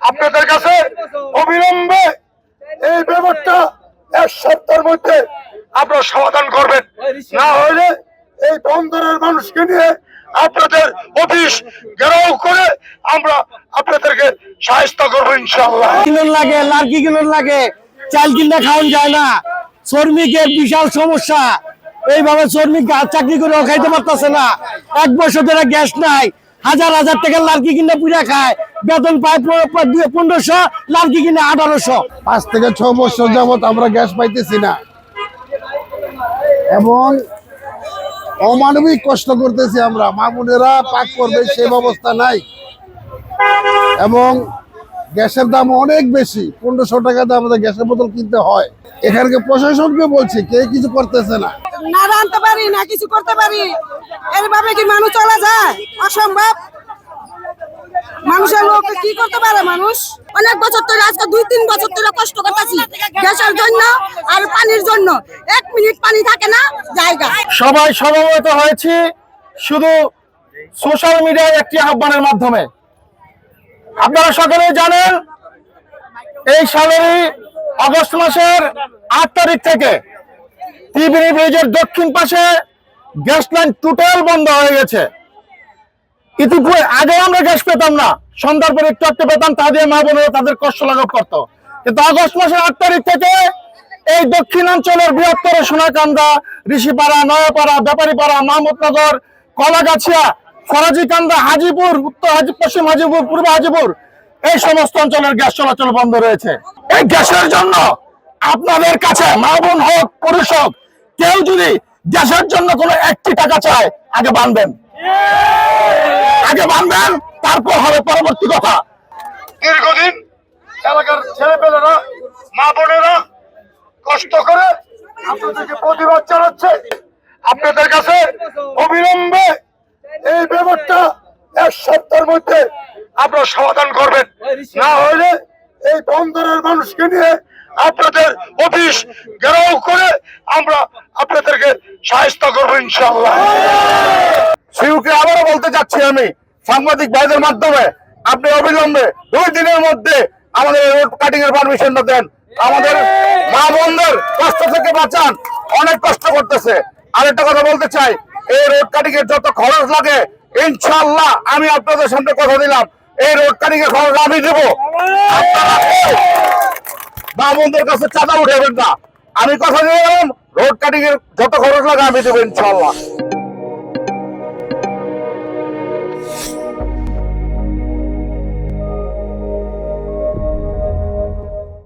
আপনাদের কাছে অবিলম্বে এই ব্যাপারটা 1 সপ্তাহের মধ্যে আপনারা সমাধান করবেন, না হলে এই বন্দরের মানুষকে নিয়ে আপনাদের অফিস ঘেরাও করে আমরা আপনাদেরকে সাহায্য করবো ইনশাআল্লাহ। লাগে লার্কি কিলোর লাগে, চাল কিনা খাওয়ান যায় না, শ্রমিকের বিশাল সমস্যা। এইভাবে শ্রমিক চাকরি করে খাইতে পারতেছে না, 1 বছর ধরে গ্যাস নাই, হাজার হাজার টাকার লার্কি কিনে পুরা খায়, বেতন পায় 1500, লার্কি কিনে 1800। 5 থেকে 6 বছর যাবত আমরা গ্যাস পাইতেছি না এবং অমানবিক কষ্ট করতেছি আমরা। মা বোনেরা পাক করবে সেই ব্যবস্থা নাই এবং গ্যাসের দাম অনেক বেশি, 1500 টাকা দিয়ে আমাদের গ্যাসের বোতল কিনতে হয়। এখানকে প্রশাসনকে বলছি, কে কিছু করতেছে না। না রাঁধতে পারি না কিছু করতে পারি, এরভাবে কি মানুষ চলা যায়? অসম্ভব। মানুষের লোক কি করতে পারে? মানুষ অনেক বছর ধরে, আজকে 2-3 বছর ধরে কষ্ট করতেছি গ্যাসের জন্য আর পানির জন্য। 1 মিনিট পানি থাকে না জায়গা। সবাই সমবেত হয়েছি শুধু সোশ্যাল মিডিয়ায় একটি আহ্বানের মাধ্যমে। আপনারা সকলেই জানেন এই সালেরই আগস্ট মাসের 8 তারিখ থেকে ত্রিবেণী ব্রিজের দক্ষিণ পাশে গ্যাস লাইন টোটাল বন্ধ হয়ে গেছে। ইতিপূর্বে আগে আমরা গ্যাস পেতাম না, সন্ধ্যার পরে একটু একটু পেতাম, তা দিয়ে মা বোনেরা তাদের কষ্ট লাঘব করতো। কিন্তু আগস্ট মাসের 8 তারিখ থেকে এই দক্ষিণাঞ্চলের বৃহত্তর সোনাকান্দা, ঋষিপাড়া, নয়াপাড়া, ব্যাপারীপাড়া, মাহমুদনগর, কলাগাছিয়া, ফরাজিকান্দা, হাজিপুর, উত্তর হাজিপুর, পশ্চিম হাজিপুর, পূর্ব হাজিপুর, এই সমস্ত অঞ্চলের গ্যাস চলাচল বন্ধ রয়েছে। এই গ্যাসের জন্য আপনাদের কাছে মা বোন হোক পুরুষ হোক, কেউ যদি গ্যাসের জন্য কোনো 1টি টাকা চায়, আগে বানবেন, তারপর হবে পরবর্তী কথা। দীর্ঘদিন এলাকার ছেলেপেলেরা, মা বোনেরা কষ্ট করে আপনাদেরকে প্রতিবাদ জানাচ্ছে। আপনাদের কাছে অবিলম্বে এই ব্যাপারটা 1 সপ্তাহের মধ্যে আপনারা সমাধান করবেন, না হলে এই বন্দরের মানুষকে নিয়ে আপনাদের অফিস ঘেরাও করে আমরা আপনাদেরকে সাহায্য করবো ইনশাআল্লাহ। শিউকে আবারও বলতে চাচ্ছি আমি সাংবাদিক ভাইদের মাধ্যমে, আপনি অবিলম্বে 2 দিনের মধ্যে আমাদের রোড কাটিং এর পারমিশনটা দেন, আমাদের মা বোনদের কষ্ট থেকে বাঁচান, অনেক কষ্ট করতেছে। আরেকটা কথা বলতে চাই, এই রোড কাটিং এর যত খরচ লাগে ইনশাআল্লাহ আমি আপনাদের সামনে কথা দিলাম, এই রোড কাটিং এর খরচ আমি দেব। আপনারা মা বোনদের কাছে চাঁদা উঠাবেন না, আমি কথা দিলাম, রোড কাটিং এর যত খরচ লাগে আমি দেবো ইনশাআল্লাহ।